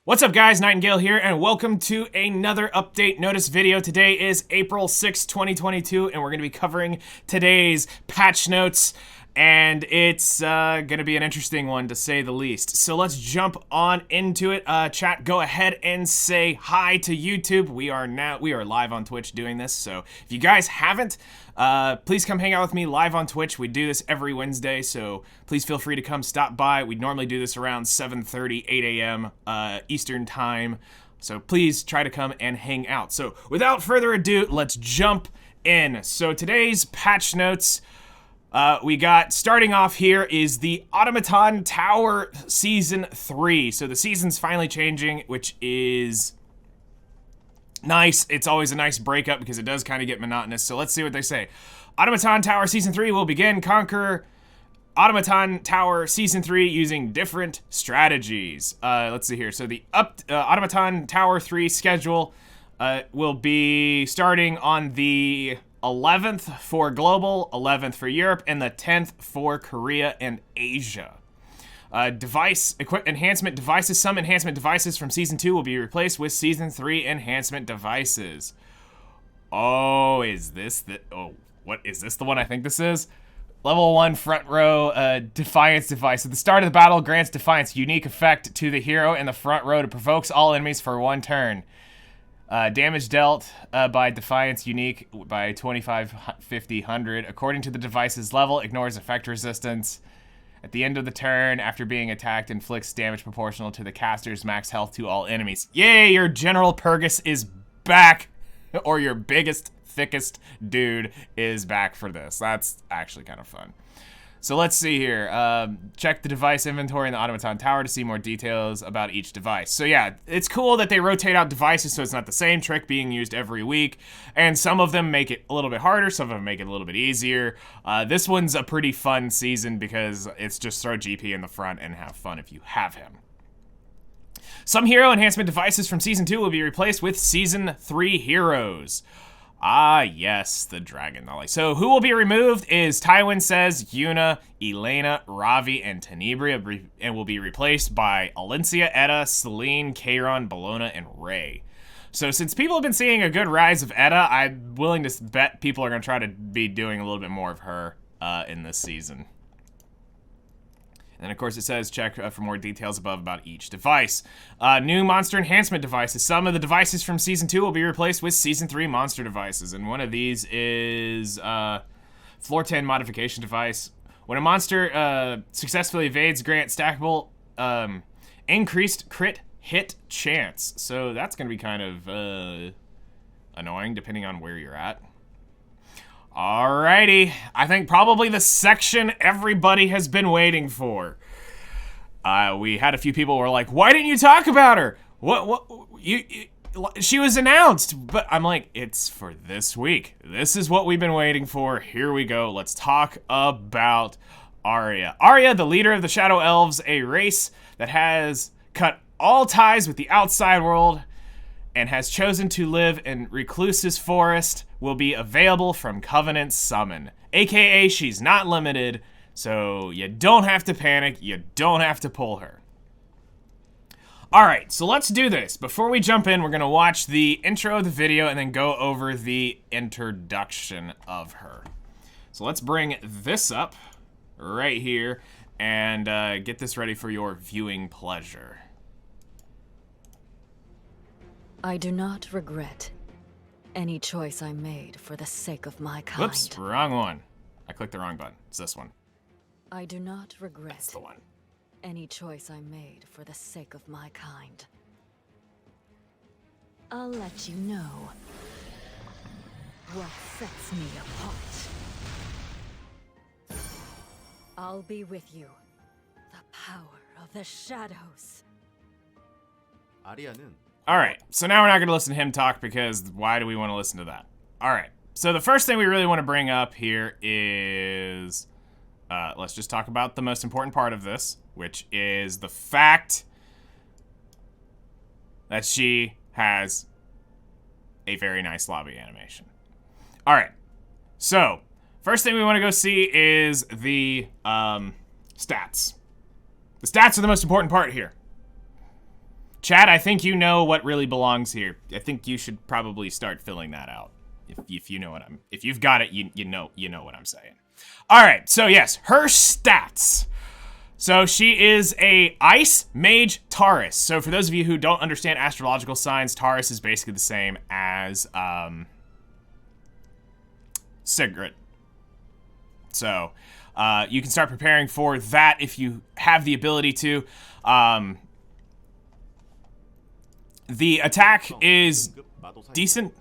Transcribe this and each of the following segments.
What's up guys, Nightingale here, and welcome to another update notice video. Today is April 6, 2022, and we're going to be covering today's patch notes, and it's going to be an interesting one to say the least. So let's jump on into it. Chat, go ahead and say hi to YouTube. We are live on Twitch doing this, so if you guys haven't, please come hang out with me live on Twitch. We do this every Wednesday, so please feel free to come stop by. We normally do this around 7:30, 8 a.m. Eastern time, so please try to come and hang out. So without further ado, let's jump in. So today's patch notes, we got, starting off here, is the Automaton Tower Season 3. So the season's finally changing, which is nice. It's always a nice breakup because it does kind of get monotonous. So let's see what they say. Automaton Tower Season 3 will begin conquer Automaton Tower Season 3 using different strategies. Let's see here. So the Automaton Tower 3 schedule will be starting on the 11th for Global, 11th for Europe, and the 10th for Korea and Asia. Enhancement devices. Some enhancement devices from Season 2 will be replaced with Season 3 enhancement devices. Oh, what is this the one I think this is? Level 1 front row Defiance device. At the start of the battle, grants Defiance unique effect to the hero in the front row to provokes all enemies for 1 turn. Damage dealt by Defiance unique by 25-50-100. According to the device's level, ignores effect resistance. At the end of the turn, after being attacked, inflicts damage proportional to the caster's max health to all enemies. Yay, your General Purgus is back! Or your biggest, thickest dude is back for this. That's actually kind of fun. So let's see here. Check the device inventory in the Automaton Tower to see more details about each device. So yeah, it's cool that they rotate out devices so it's not the same trick being used every week. And some of them make it a little bit harder, some of them make it a little bit easier. This one's a pretty fun season because it's just throw GP in the front and have fun if you have him. Some hero enhancement devices from Season 2 will be replaced with Season 3 heroes. Ah, yes, the Dragon Nolly. So who will be removed is Tywin says Yuna, Elena, Ravi, and Tenebria, and will be replaced by Alencia, Edda, Selene, Kayron, Bellona, and Rey. So since people have been seeing a good rise of Edda, I'm willing to bet people are going to try to be doing a little bit more of her in this season. And of course it says check for more details above about each device. New monster enhancement devices. Some of the devices from Season 2 will be replaced with Season 3 monster devices. And one of these is Floor 10 modification device. When a monster successfully evades, grant stackable increased crit hit chance. So that's going to be kind of annoying depending on where you're at. Alrighty, I think probably the section everybody has been waiting for. We had a few people who were like, why didn't you talk about her? She was announced, but I'm like, it's for this week. This is what we've been waiting for. Here we go. Let's talk about Arya. Arya, the leader of the Shadow Elves, a race that has cut all ties with the outside world and has chosen to live in Recluse's Forest, will be available from Covenant Summon. AKA, she's not limited, so you don't have to panic, you don't have to pull her. Alright, so let's do this. Before we jump in, we're gonna watch the intro of the video and then go over the introduction of her. So let's bring this up right here and get this ready for your viewing pleasure. I do not regret any choice I made for the sake of my kind. Whoops, wrong one. I clicked the wrong button. It's this one. I do not regret That's the one. any choice I made for the sake of my kind. I'll let you know what sets me apart. I'll be with you. The power of the shadows. 아리아는 Alright, so now we're not going to listen to him talk because why do we want to listen to that? Alright, so the first thing we really want to bring up here is, let's just talk about the most important part of this, which is the fact that she has a very nice lobby animation. Alright, so first thing we want to go see is the stats. The stats are the most important part here. Chad, I think you know what really belongs here. I think you should probably start filling that out. If you know what if you've got it, you know what I'm saying. All right, so yes, her stats. So she is a Ice Mage Taurus. So for those of you who don't understand astrological signs, Taurus is basically the same as Sigrid. So you can start preparing for that if you have the ability to. The attack is decent.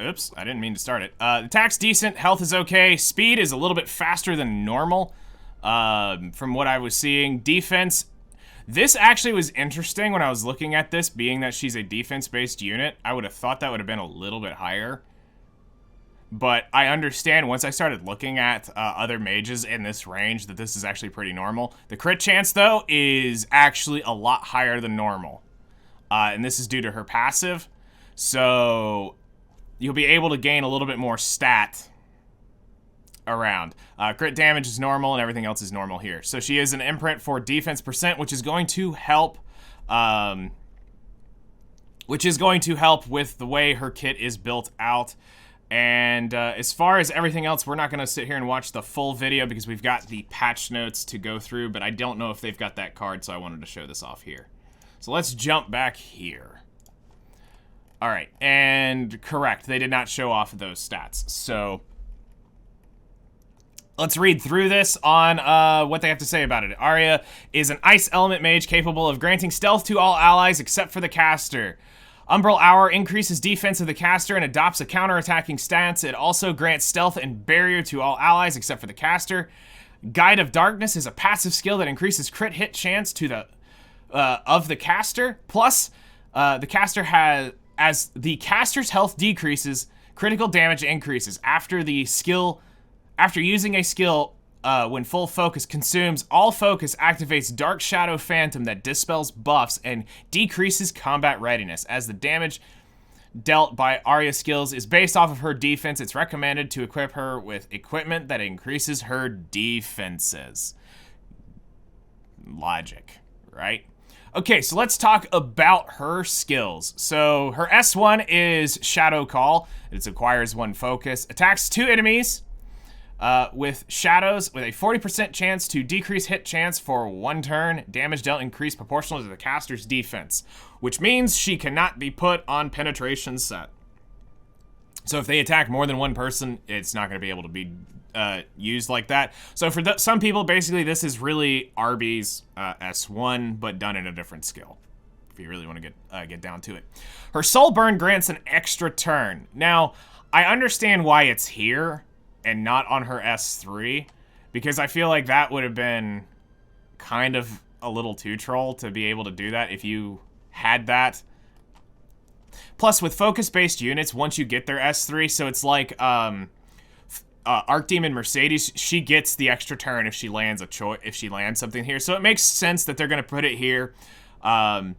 Oops, I didn't mean to start it. The attack's decent, health is okay, speed is a little bit faster than normal, from what I was seeing. Defense, this actually was interesting when I was looking at this, being that she's a defense-based unit. I would have thought that would have been a little bit higher. But I understand once I started looking at other mages in this range that this is actually pretty normal. The crit chance, though, is actually a lot higher than normal. And this is due to her passive. So you'll be able to gain a little bit more stat around. Crit damage is normal and everything else is normal here. So she is an imprint for defense percent, which is going to help with the way her kit is built out. And as far as everything else, we're not going to sit here and watch the full video because we've got the patch notes to go through, but I don't know if they've got that card, so I wanted to show this off here. So let's jump back here. All right, and correct, they did not show off those stats. So let's read through this on what they have to say about it. Arya is an ice element mage capable of granting stealth to all allies except for the caster. Umbral Hour increases defense of the caster and adopts a counterattacking stance. It also grants stealth and barrier to all allies except for the caster. Guide of Darkness is a passive skill that increases crit hit chance to the of the caster. Plus, the caster has, as the caster's health decreases, critical damage increases. After using a skill, when full focus consumes all focus, activates Dark Shadow Phantom that dispels buffs and decreases combat readiness. As the damage dealt by Arya skills is based off of her defense, it's recommended to equip her with equipment that increases her defenses. Logic, right? Okay, so let's talk about her skills. So her S1 is Shadow Call. It acquires 1 focus. Attacks 2 enemies with shadows with a 40% chance to decrease hit chance for 1 turn. Damage dealt increased proportional to the caster's defense, which means she cannot be put on penetration set. So if they attack more than 1 person, it's not going to be able to be used like that. So for some people, basically, this is really Arby's S1, but done in a different skill, if you really want to get down to it. Her Soul Burn grants an extra turn. Now, I understand why it's here and not on her S3, because I feel like that would have been kind of a little too troll to be able to do that if you had that. Plus, with focus-based units, once you get their S3, so it's like Archdemon Mercedes, she gets the extra turn if she lands something here. So it makes sense that they're going to put it here. I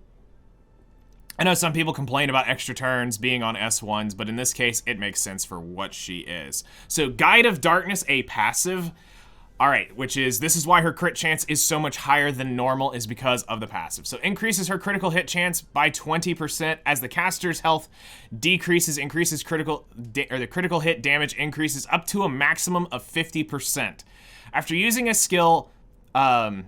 know some people complain about extra turns being on S1s, but in this case, it makes sense for what she is. So Guide of Darkness, a passive. All right, this is why her crit chance is so much higher than normal, is because of the passive. So increases her critical hit chance by 20% as the caster's health decreases, increases the critical hit damage increases up to a maximum of 50%. After using a skill, oh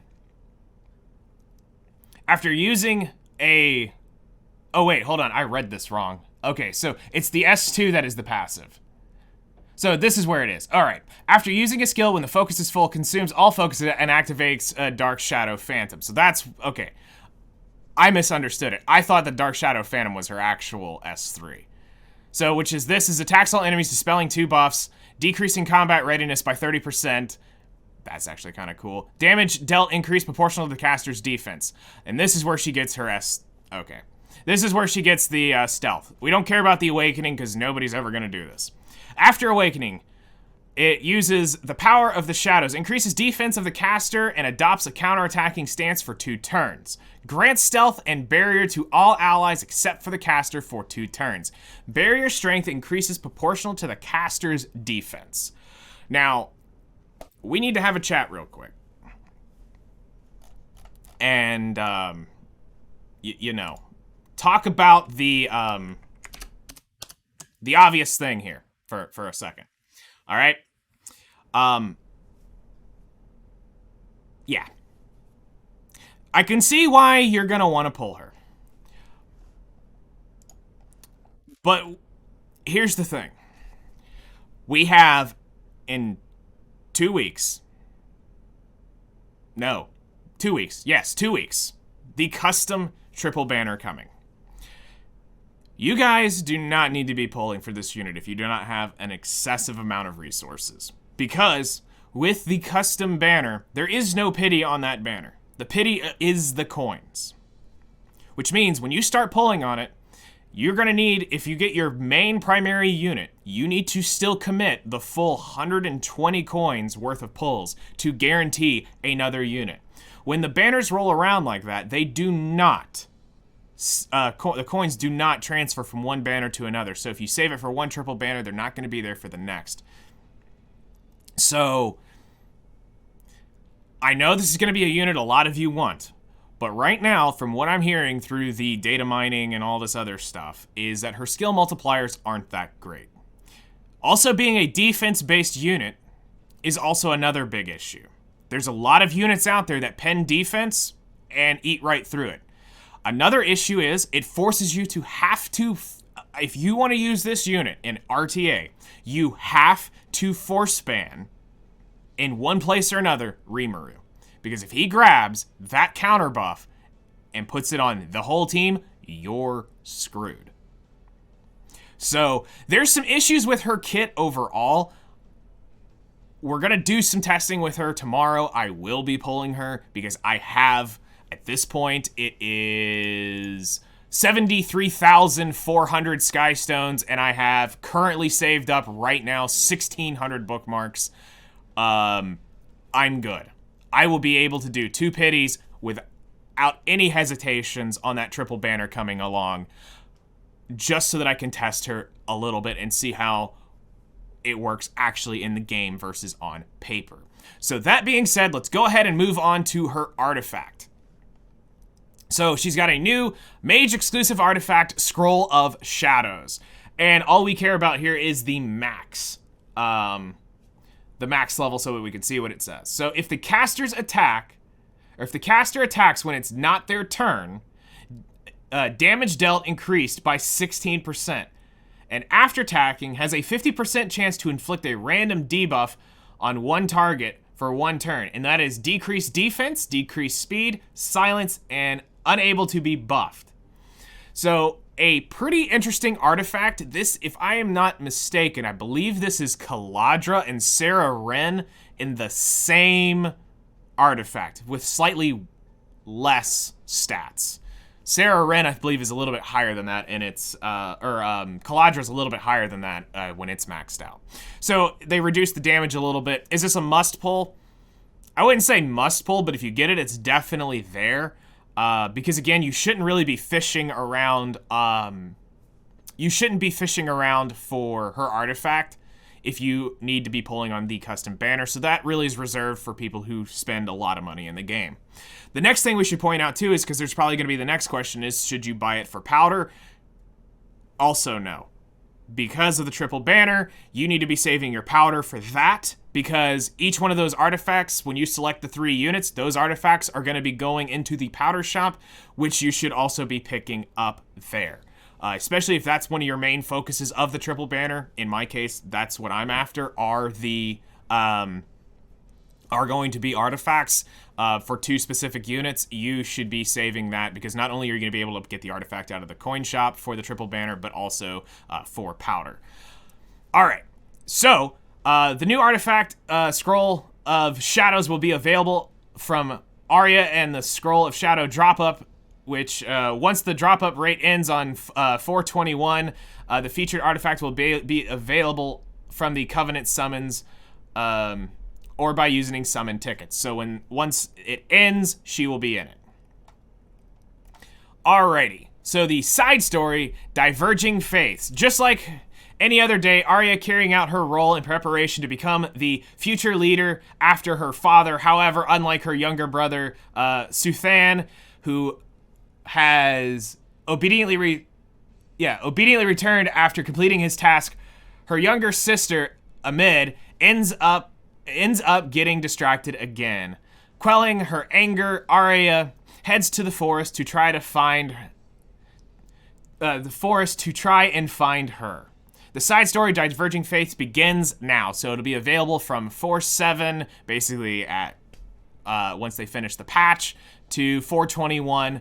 wait, hold on, I read this wrong. Okay, so it's the S2 that is the passive. So this is where it is. All right. After using a skill, when the focus is full, consumes all focus and activates a Dark Shadow Phantom. So that's, okay. I misunderstood it. I thought the Dark Shadow Phantom was her actual S3. So, this is attacks all enemies, dispelling 2 buffs, decreasing combat readiness by 30%. That's actually kind of cool. Damage dealt increased proportional to the caster's defense. And this is where she gets her okay. This is where she gets the stealth. We don't care about the awakening because nobody's ever going to do this. After awakening, it uses the power of the shadows, increases defense of the caster, and adopts a counterattacking stance for 2 turns. Grants stealth and barrier to all allies except for the caster for 2 turns. Barrier strength increases proportional to the caster's defense. Now, we need to have a chat real quick. And, you know, talk about the obvious thing here for a second. All right. Yeah. I can see why you're gonna want to pull her. But here's the thing. We have in 2 weeks. No. 2 weeks. Yes, 2 weeks. The custom triple banner coming. You guys do not need to be pulling for this unit if you do not have an excessive amount of resources. Because with the custom banner, there is no pity on that banner. The pity is the coins. Which means when you start pulling on it, you're going to need, if you get your main primary unit, you need to still commit the full 120 coins worth of pulls to guarantee another unit. When the banners roll around like that, they do not, the coins do not transfer from one banner to another. So if you save it for one triple banner, they're not going to be there for the next. So I know this is going to be a unit a lot of you want. But right now, from what I'm hearing through the data mining and all this other stuff, is that her skill multipliers aren't that great. Also, being a defense-based unit is also another big issue. There's a lot of units out there that pen defense and eat right through it. Another issue is it forces you to have to, if you want to use this unit in RTA, you have to force ban in one place or another Rimuru. Because if he grabs that counter buff and puts it on the whole team, you're screwed. So there's some issues with her kit overall. We're going to do some testing with her tomorrow. I will be pulling her because I have, at this point, it is 73,400 Sky Stones, and I have currently saved up right now 1,600 bookmarks. I'm good. I will be able to do 2 pities without any hesitations on that triple banner coming along, just so that I can test her a little bit and see how it works actually in the game versus on paper. So that being said, let's go ahead and move on to her artifact. So she's got a new mage exclusive artifact, Scroll of Shadows. And all we care about here is the max. The max level so that we can see what it says. So if the casters attack, or if the caster attacks when it's not their turn, damage dealt increased by 16%. And after attacking has a 50% chance to inflict a random debuff on one target for one turn. And that is decreased defense, decreased speed, silence, and unable to be buffed. So a pretty interesting artifact. This, if I am not mistaken, I believe this is Kaladra and Sarah Wren in the same artifact with slightly less stats. Sarah Wren, I believe, is a little bit higher than that, and it's Kaladra is a little bit higher than that when it's maxed out. So they reduce the damage a little bit. Is this a must pull? I wouldn't say must pull, but if you get it, it's definitely there. Because again, you shouldn't really be fishing around. You shouldn't be fishing around for her artifact if you need to be pulling on the custom banner. So that really is reserved for people who spend a lot of money in the game. The next thing we should point out too is, because there's probably going to be the next question, is should you buy it for powder? Also no. Because of the triple banner, you need to be saving your powder for that, because each one of those artifacts, when you select the 3 units, those artifacts are going to be going into the powder shop, which you should also be picking up there. Especially if that's one of your main focuses of the triple banner. In my case, that's what I'm after, are going to be artifacts for 2 specific units. You should be saving that, because not only are you going to be able to get the artifact out of the coin shop for the triple banner, but also for powder. All right, so the new artifact, Scroll of Shadows, will be available from Arya and the Scroll of Shadow drop-up, which once the drop-up rate ends on 4/21, the featured artifact will be available from the Covenant summons, or by using summon tickets. So once it ends, she will be in it. Alrighty, so the side story, Diverging Faiths. Just like any other day, Arya carrying out her role in preparation to become the future leader after her father. However, unlike her younger brother, Suthan, who has obediently returned after completing his task. Her younger sister, Amid, ends up getting distracted again. Quelling her anger, Arya heads to the forest to try and find her. The side story Diverging Fates begins now, so it'll be available from 4/7, basically at once they finish the patch, to 4/21.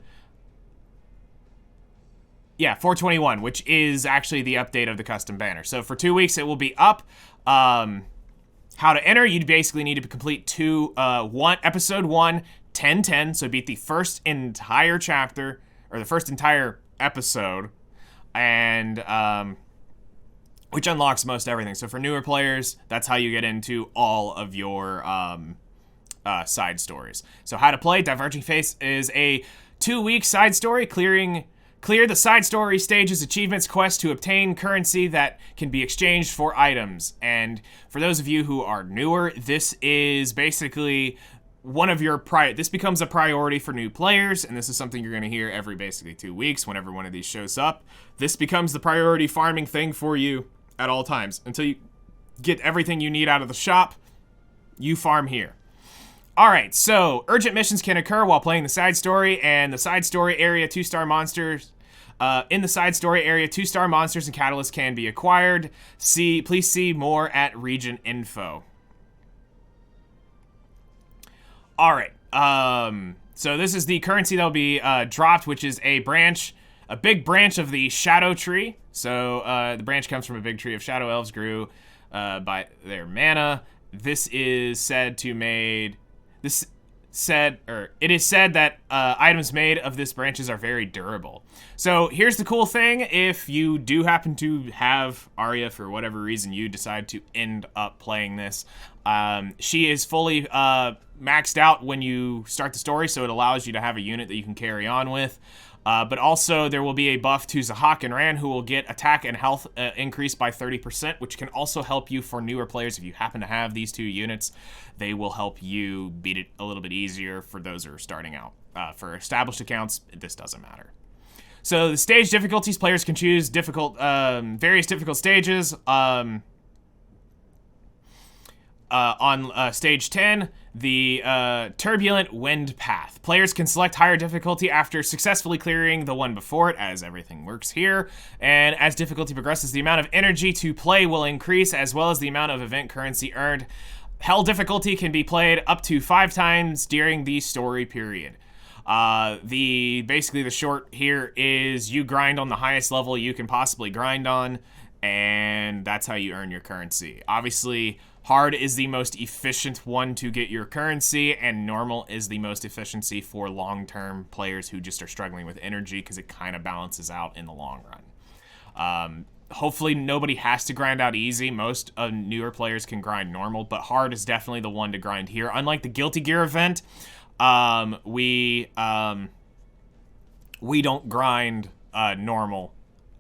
Yeah, 4/21, which is actually the update of the custom banner. So for 2 weeks, it will be up. How to enter, you'd basically need to complete episode 1, 10:10, so beat the first entire chapter, or the first entire episode, and which unlocks most everything. So for newer players, that's how you get into all of your side stories. So how to play, Diverging Fates is a 2-week side story. Clear the side story stages, achievements, quests to obtain currency that can be exchanged for items. And for those of you who are newer, this is basically one of your this becomes a priority for new players, and this is something you're going to hear every basically 2 weeks whenever one of these shows up. This becomes the priority farming thing for you at all times. Until you get everything you need out of the shop, you farm here. Alright, so urgent missions can occur while playing the side story, and the side story area 2-star monsters. In the side story area, 2-star monsters and catalysts can be acquired. Please see more at region info. Alright, so this is the currency that will be dropped, which is a big branch of the Shadow Tree. So the branch comes from a big tree of Shadow Elves grew by their mana. It is said that items made of this branches are very durable. So here's the cool thing: if you do happen to have Arya for whatever reason, you decide to end up playing this, she is fully maxed out when you start the story, so it allows you to have a unit that you can carry on with. But also there will be a buff to Zahak and Ran, who will get attack and health increased by 30%, which can also help you for newer players. If you happen to have these 2 units, they will help you beat it a little bit easier for those who are starting out. For established accounts, this doesn't matter. So the stage difficulties, players can choose various difficult stages. On stage 10, the Turbulent Wind Path. Players can select higher difficulty after successfully clearing the one before it, as everything works here. And as difficulty progresses, the amount of energy to play will increase, as well as the amount of event currency earned. Hell difficulty can be played up to 5 times during the story period. Basically the short here is you grind on the highest level you can possibly grind on, and that's how you earn your currency. Obviously, hard is the most efficient one to get your currency, and normal is the most efficiency for long-term players who just are struggling with energy, because it kind of balances out in the long run. Hopefully nobody has to grind out easy. Most newer players can grind normal, but hard is definitely the one to grind here. Unlike the Guilty Gear event, we don't grind normal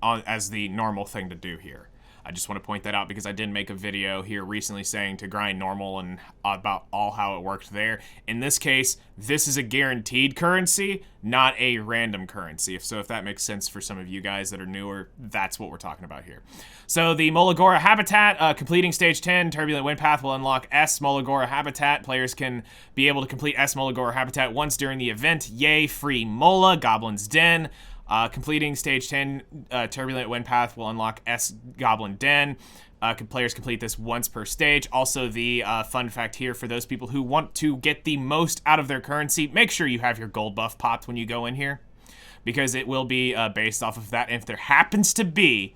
as the normal thing to do here. I just want to point that out because I did make a video here recently saying to grind normal and about how it worked there. In this case, this is a guaranteed currency, not a random currency. If that makes sense for some of you guys that are newer, that's what we're talking about here. So the Molagora Habitat, completing stage 10, Turbulent Wind Path will unlock S Molagora Habitat. Players can be able to complete S Molagora Habitat once during the event. Yay, free Mola, Goblin's Den. Completing stage 10, Turbulent Wind Path will unlock S Goblin Den. Players complete this once per stage. Also, the fun fact here for those people who want to get the most out of their currency, make sure you have your gold buff popped when you go in here, because it will be based off of that. And if there happens to be,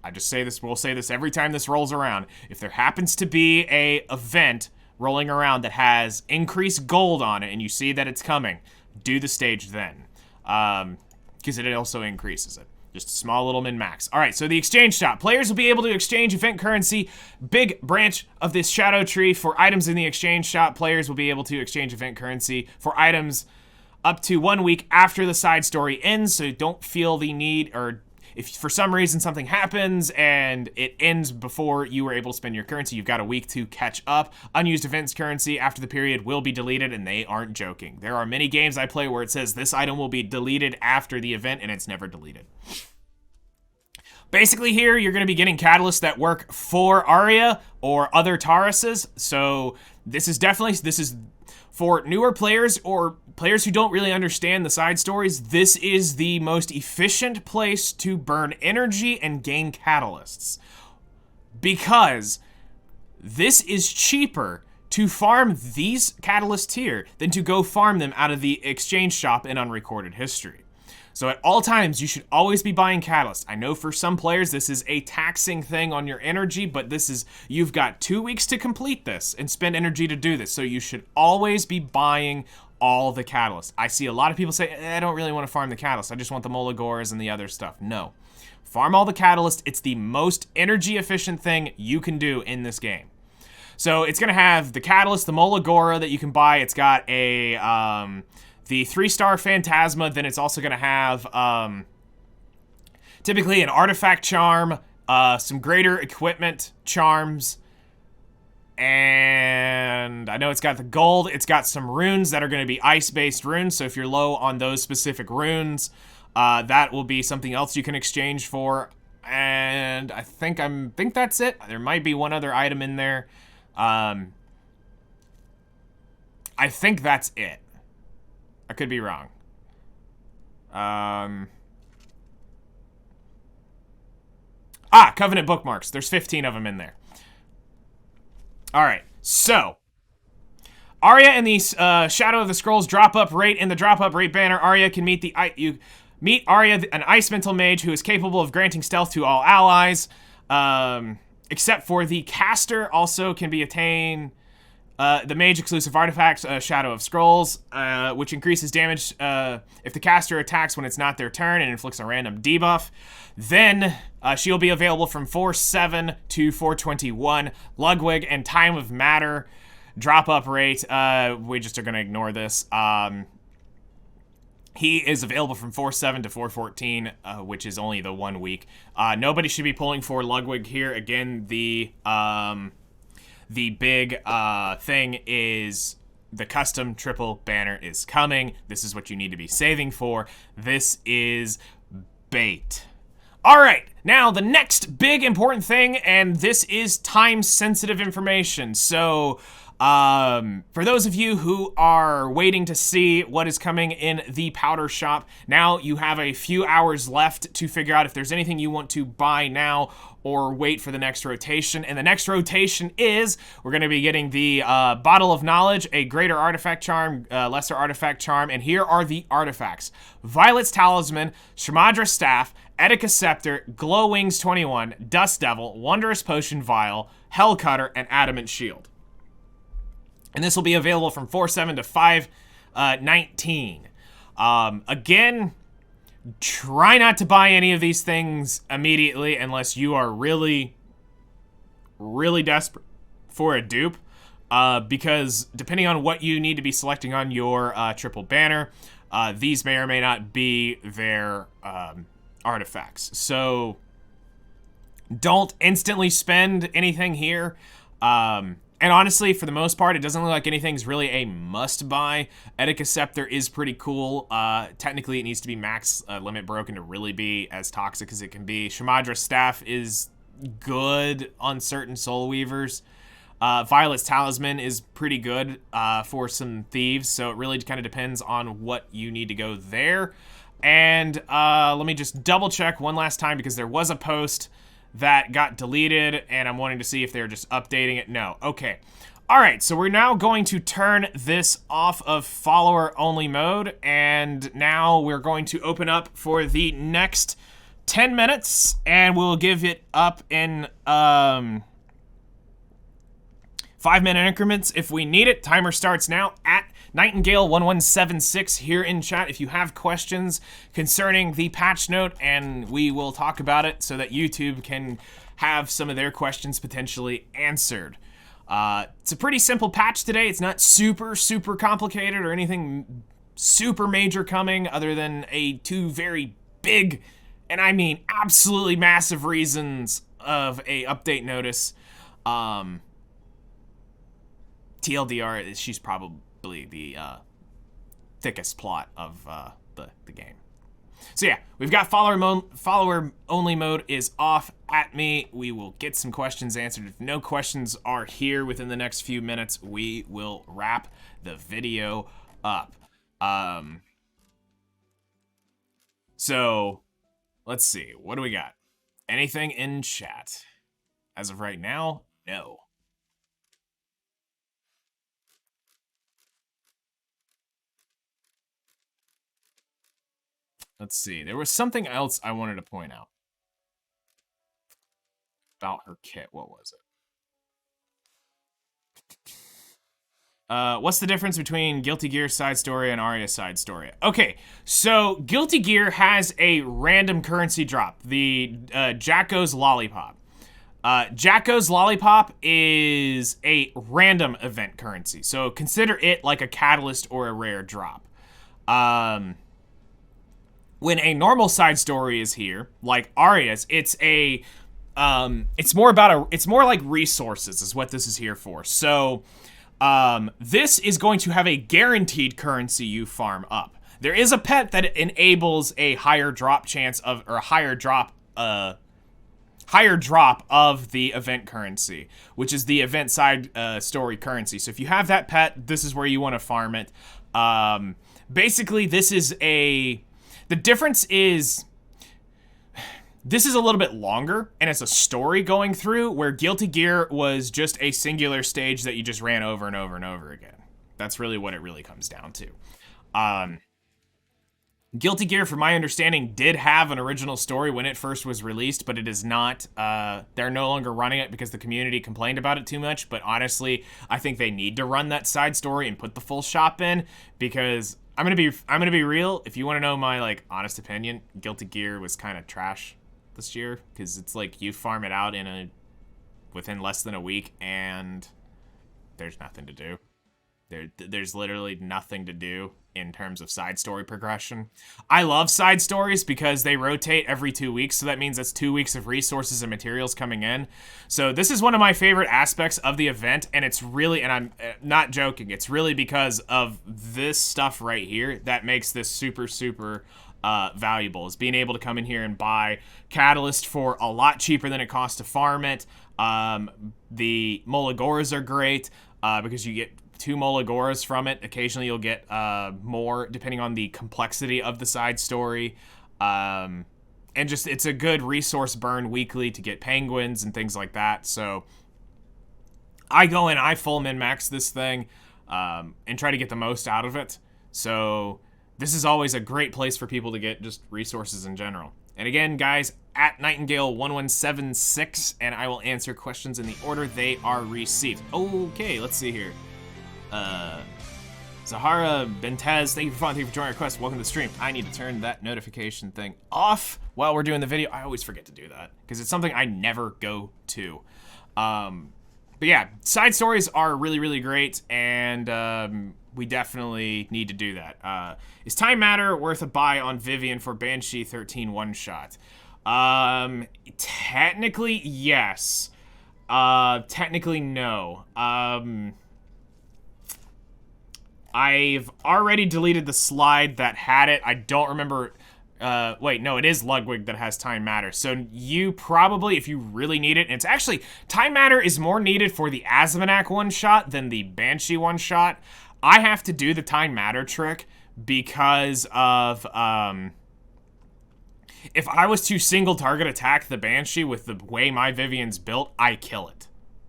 we'll say this every time this rolls around, if there happens to be a event rolling around that has increased gold on it and you see that it's coming, do the stage then. Because it also increases it. Just a small little min-max. All right, so the exchange shop. Players will be able to exchange event currency, big branch of this Shadow Tree, for items in the exchange shop. Players will be able to exchange event currency for items up to 1 week after the side story ends, so don't feel the need, or if for some reason something happens and it ends before you were able to spend your currency, you've got a week to catch up. Unused events currency after the period will be deleted, and they aren't joking. There are many games I play where it says this item will be deleted after the event, and it's never deleted. Basically here, you're going to be getting catalysts that work for Arya or other Tauruses, so this is for newer players or players who don't really understand the side stories. This is the most efficient place to burn energy and gain catalysts, because this is cheaper to farm these catalysts here than to go farm them out of the exchange shop in Unrecorded History. So at all times, you should always be buying catalysts. I know for some players this is a taxing thing on your energy, but you've got 2 weeks to complete this and spend energy to do this. So you should always be buying all the catalysts. I see a lot of people say, I don't really want to farm the catalysts. I just want the Molagoras and the other stuff. No. Farm all the catalysts. It's the most energy efficient thing you can do in this game. So it's going to have the catalyst, the Molagora that you can buy. It's got the 3-star Phantasma, then it's also going to have typically an artifact charm, some greater equipment charms, and I know it's got the gold. It's got some runes that are going to be ice-based runes, so if you're low on those specific runes, that will be something else you can exchange for. And I think that's it. There might be one other item in there. I think that's it. I could be wrong. Covenant bookmarks. There's 15 of them in there. All right, so Arya and the Shadow of the Scrolls drop-up rate. In the drop-up rate banner, Arya can meet meet Arya, an Ice Mental Mage who is capable of granting stealth to all allies, except for the caster also can be attained. The mage exclusive artifact, Shadow of Scrolls, which increases damage if the caster attacks when it's not their turn and inflicts a random debuff. Then she'll be available from 4/7 to 4/21. Ludwig and Time of Matter drop up rate. We just are going to ignore this. He is available from 4/7 to 4/14, which is only the 1 week. Nobody should be pulling for Ludwig here. Again, the big thing is the custom triple banner is coming. This is what you need to be saving for. This is bait. All right, now the next big important thing, and this is time-sensitive information. So for those of you who are waiting to see what is coming in the powder shop, now you have a few hours left to figure out if there's anything you want to buy now or wait for the next rotation. And the next rotation is, we're going to be getting the Bottle of Knowledge, a greater artifact charm, lesser artifact charm, and here are the artifacts. Violet's Talisman, Shamadra's Staff, Etika Scepter, Glow Wings 21, Dust Devil, Wondrous Potion Vial, Hell Cutter, and Adamant Shield. And this will be available from 4/7 to 5/19. Again, try not to buy any of these things immediately unless you are really, really desperate for a dupe. Because depending on what you need to be selecting on your triple banner, these may or may not be their artifacts. So don't instantly spend anything here. And honestly, for the most part, it doesn't look like anything's really a must-buy. Etika Scepter is pretty cool. Technically, it needs to be max limit broken to really be as toxic as it can be. Shamadra's Staff is good on certain Soul Weavers. Violet's Talisman is pretty good for some thieves, so it really kind of depends on what you need to go there. And let me just double-check one last time, because there was a post that got deleted, and I'm wanting to see if they're just updating it. No. Okay. All right, so we're now going to turn this off of follower-only mode, and now we're going to open up for the next 10 minutes, and we'll give it up in 5-minute increments if we need it. Timer starts now at Nightingale1176 here in chat if you have questions concerning the patch note, and we will talk about it so that YouTube can have some of their questions potentially answered. It's a pretty simple patch today. It's not super complicated or anything super major coming, other than two very big and I mean absolutely massive reasons of a update notice. TLDR, she's probably the thickest plot of the game. So yeah, we've got follower only mode is off at me. We will get some questions answered. If no questions are here within the next few minutes, we will wrap the video up. So let's see, what do we got? Anything in chat? As of right now, no. Let's see. There was something else I wanted to point out about her kit. What was it? What's the difference between Guilty Gear side story and Aria side story? Okay, so Guilty Gear has a random currency drop, the Jacko's Lollipop. Jacko's Lollipop is a random event currency, so consider it like a catalyst or a rare drop. When a normal side story is here, like Aria's, it's more like resources is what this is here for. So, this is going to have a guaranteed currency you farm up. There is a pet that enables a higher drop chance of, or a higher drop of the event currency, which is the event side story currency. So if you have that pet, this is where you want to farm it. Basically, the difference is, this is a little bit longer, and it's a story going through, where Guilty Gear was just a singular stage that you just ran over and over and over again. That's really what it really comes down to. Guilty Gear, from my understanding, did have an original story when it first was released, but it is not, they're no longer running it because the community complained about it too much, but honestly, I think they need to run that side story and put the full shop in, because I'm gonna be real. If you want to know my like honest opinion, Guilty Gear was kind of trash this year, because it's like you farm it out within less than a week, and there's nothing to do. There's literally nothing to do in terms of side story progression. I love side stories because they rotate every 2 weeks, so that means that's 2 weeks of resources and materials coming in. So this is one of my favorite aspects of the event, and it's really, and I'm not joking, it's really because of this stuff right here that makes this super, super valuable, is being able to come in here and buy Catalyst for a lot cheaper than it costs to farm it. The Molagoras are great because you get 2 Molagoras from it. Occasionally you'll get more depending on the complexity of the side story. And just, it's a good resource burn weekly to get penguins and things like that. So I go in, I full min-max this thing and try to get the most out of it. So this is always a great place for people to get just resources in general. And again, guys, at Nightingale1176, and I will answer questions in the order they are received. Okay, let's see here. Zahara Bentez, thank you for joining our request. Welcome to the stream. I need to turn that notification thing off while we're doing the video. I always forget to do that because it's something I never go to. But yeah, side stories are really, really great, and we definitely need to do that. Is Time Matter worth a buy on Vivian for Banshee 13 one-shot? Technically, yes. Technically, no. I've already deleted the slide that had it. I don't remember. Wait, no, it is Ludwig that has Time Matter. So you probably, if you really need it, and it's actually, Time Matter is more needed for the Azmonak one-shot than the Banshee one-shot. I have to do the Time Matter trick because of, if I was to single target attack the Banshee with the way my Vivian's built, I kill it.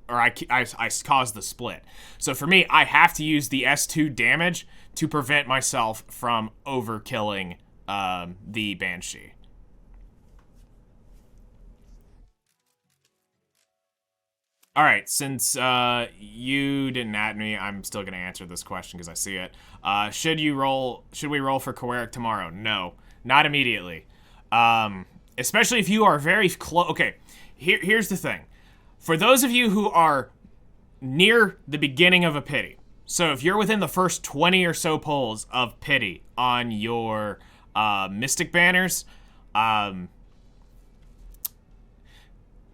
Or I cause the split. So for me, I have to use the S2 damage to prevent myself from overkilling the Banshee. All right, since you didn't at me, I'm still gonna answer this question because I see it. Should we roll for Kowarik tomorrow? No, not immediately. Especially if you are very close. Okay, here's the thing. For those of you who are near the beginning of a pity, so if you're within the first 20 or so polls of pity on your Mystic banners,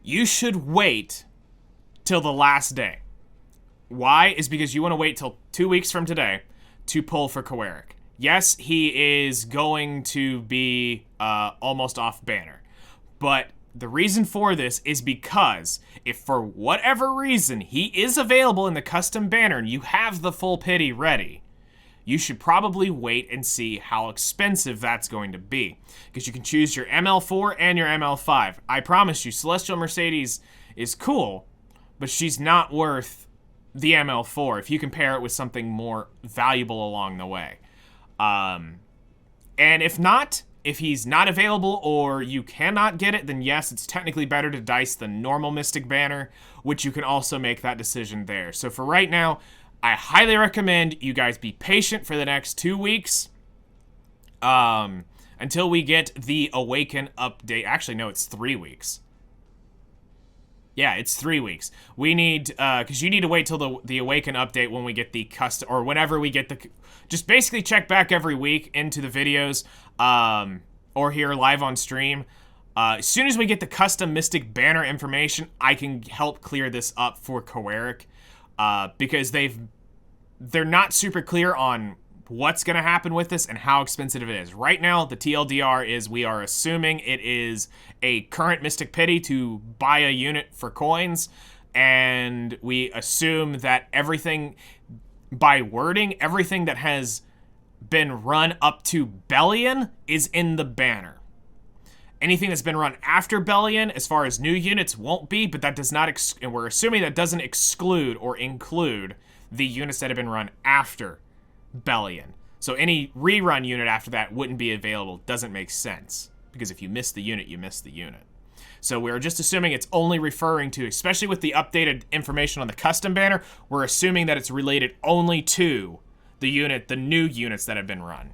you should wait till the last day. Why? Is because you want to wait till 2 weeks from today to pull for Kowarik. Yes, he is going to be almost off banner. But the reason for this is because if for whatever reason he is available in the custom banner and you have the full pity ready, you should probably wait and see how expensive that's going to be. Because you can choose your ML4 and your ML5. I promise you, Celestial Mercedes is cool, but she's not worth the ML4 if you compare it with something more valuable along the way. And if not, if he's not available or you cannot get it, then yes, it's technically better to dice the normal Mystic banner, which you can also make that decision there. So for right now, I highly recommend you guys be patient for the next 2 weeks until we get the Awaken update. Actually, no, it's 3 weeks. Yeah, it's 3 weeks. We need, because you need to wait till the Awaken update when we get the custom, or whenever we get the, just basically check back every week into the videos, or here live on stream. As soon as we get the custom Mystic banner information, I can help clear this up for Kowarik, because they're not super clear on what's going to happen with this and how expensive it is. Right now, the TLDR is we are assuming it is a current Mystic Pity to buy a unit for coins, and we assume that everything, by wording, everything that has been run up to Bellion is in the banner. Anything that's been run after Bellion, as far as new units, won't be, but that does not, and we're assuming that doesn't exclude or include the units that have been run after Bellion. So any rerun unit after that wouldn't be available. Doesn't make sense, because if you miss the unit, you miss the unit. So we're just assuming it's only referring to, especially with the updated information on the custom banner, we're assuming that it's related only to the new units that have been run.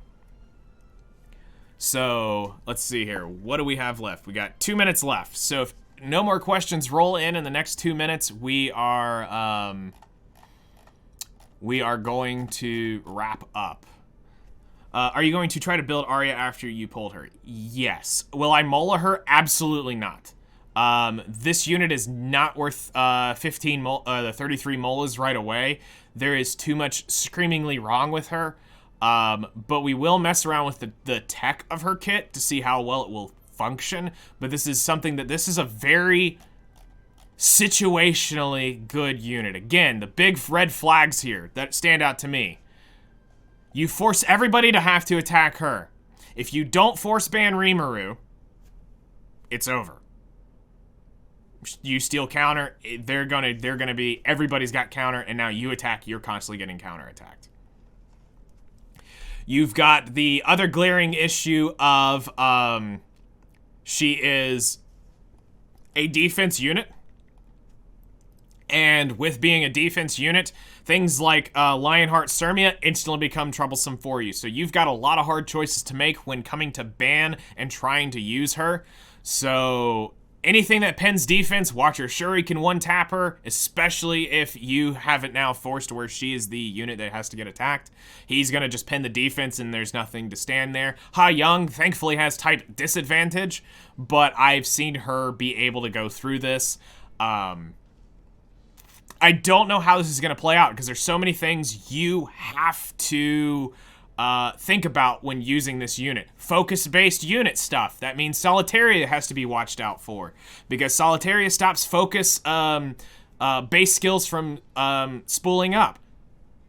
So let's see here. What do we have left? We got 2 minutes left. So if no more questions roll in the next 2 minutes, we are going to wrap up. Are you going to try to build Arya after you pulled her? Yes. Will I mola her? Absolutely not. This unit is not worth 33 molas right away. There is too much screamingly wrong with her. But we will mess around with the tech of her kit to see how well it will function. But this is a very situationally good unit. Again, the big red flags here that stand out to me. You force everybody to have to attack her. If you don't force ban Rimuru, it's over. You steal counter, they're gonna be, everybody's got counter, and now you attack, you're constantly getting counter attacked. You've got the other glaring issue of she is a defense unit. And with being a defense unit, things like Lionheart Sirmia instantly become troublesome for you. So you've got a lot of hard choices to make when coming to ban and trying to use her. So anything that pins defense, watch your Shuriken one-tap her, especially if you have it now forced to where she is the unit that has to get attacked. He's going to just pin the defense and there's nothing to stand there. Ha Young thankfully has type disadvantage, but I've seen her be able to go through this. I don't know how this is going to play out because there's so many things you have to think about when using this unit. Focus-based unit stuff. That means Solitaria has to be watched out for because Solitaria stops focus base skills from spooling up.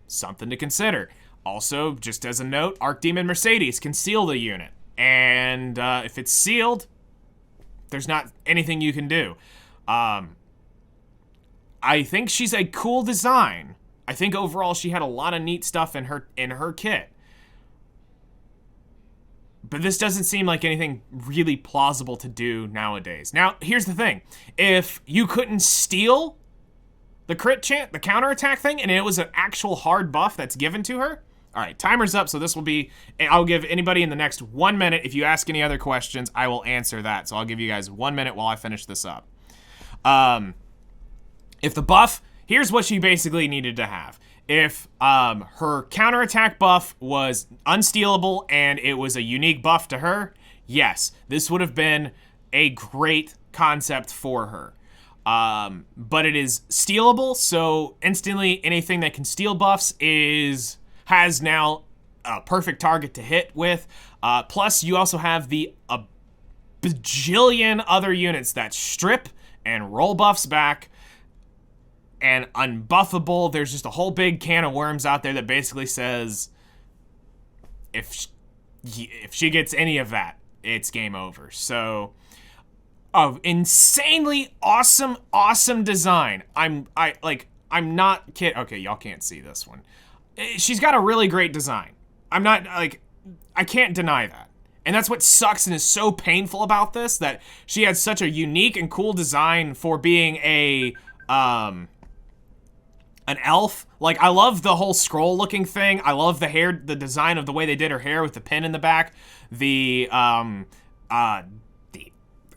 Something to consider. Also, just as a note, Archdemon Mercedes can seal the unit. And if it's sealed, there's not anything you can do. I think she's a cool design. I think overall she had a lot of neat stuff in her kit. But this doesn't seem like anything really plausible to do nowadays. Now, here's the thing. If you couldn't steal the crit chance, the counterattack thing, and it was an actual hard buff that's given to her. All right, timer's up, so this will be, I'll give anybody in the next 1 minute. If you ask any other questions, I will answer that. So I'll give you guys 1 minute while I finish this up. If the buff, here's what she basically needed to have. If her counterattack buff was unstealable and it was a unique buff to her, yes, this would have been a great concept for her. but it is stealable, so instantly anything that can steal buffs has now a perfect target to hit with. Plus, you also have the bajillion other units that strip and roll buffs back and unbuffable. There's just a whole big can of worms out there that basically says if she gets any of that, it's game over. So, insanely awesome design. I'm not kidding. Okay, y'all can't see this one. She's got a really great design. I can't deny that. And that's what sucks and is so painful about this, that she had such a unique and cool design for being an elf. Like, I love the whole scroll looking thing. I love the hair, the design of the way they did her hair with the pin in the back. The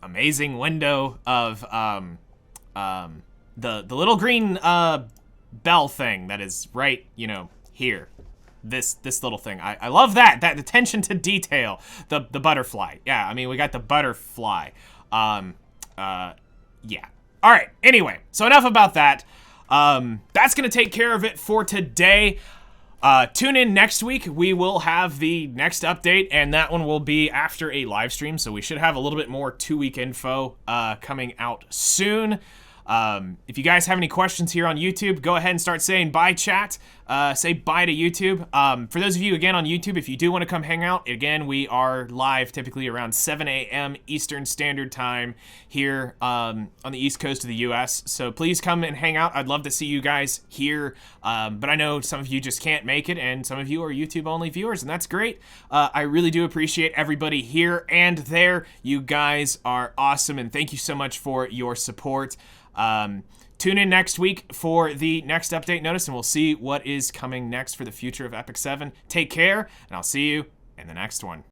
amazing window of the little green bell thing that is right, here. This little thing. I love that attention to detail. The butterfly. Yeah, I mean, we got the butterfly. Yeah. All right. Anyway, so enough about that. That's gonna take care of it for today. Tune in next week. We will have the next update, and that one will be after a live stream, so we should have a little bit more 2-week info coming out soon. If you guys have any questions here on YouTube, go ahead and start saying bye, chat. Say bye to YouTube. For those of you, again, on YouTube, if you do want to come hang out, again, we are live typically around 7 a.m. Eastern Standard Time here on the East Coast of the U.S., so please come and hang out. I'd love to see you guys here, but I know some of you just can't make it, and some of you are YouTube-only viewers, and that's great. I really do appreciate everybody here and there. You guys are awesome, and thank you so much for your support. Tune in next week for the next update notice, and we'll see what is coming next for the future of Epic 7. Take care, and I'll see you in the next one.